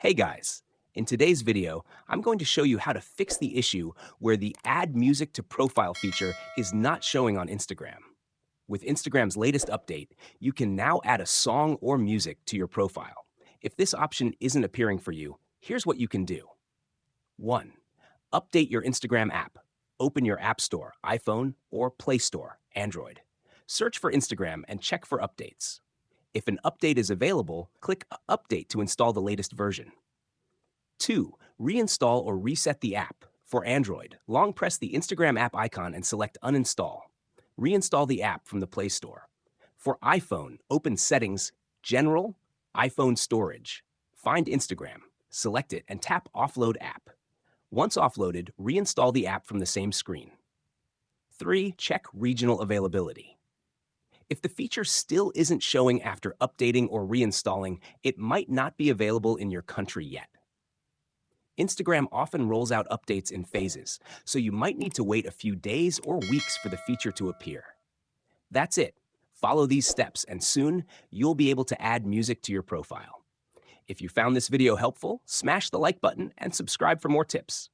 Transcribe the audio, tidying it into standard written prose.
Hey guys, in today's video, I'm going to show you how to fix the issue where the Add Music to Profile feature is not showing on Instagram. With Instagram's latest update, you can now add a song or music to your profile. If this option isn't appearing for you, here's what you can do. 1. Update your Instagram app. Open your App Store, iPhone, or Play Store, Android. Search for Instagram and check for updates. If an update is available, click Update to install the latest version. 2. Reinstall or reset the app. For Android, long press the Instagram app icon and select Uninstall. Reinstall the app from the Play Store. For iPhone, open Settings, General, iPhone Storage. Find Instagram, select it, and tap Offload App. Once offloaded, reinstall the app from the same screen. 3. Check regional availability. If the feature still isn't showing after updating or reinstalling, it might not be available in your country yet. Instagram often rolls out updates in phases, so you might need to wait a few days or weeks for the feature to appear. That's it. Follow these steps, and soon you'll be able to add music to your profile. If you found this video helpful, smash the like button and subscribe for more tips.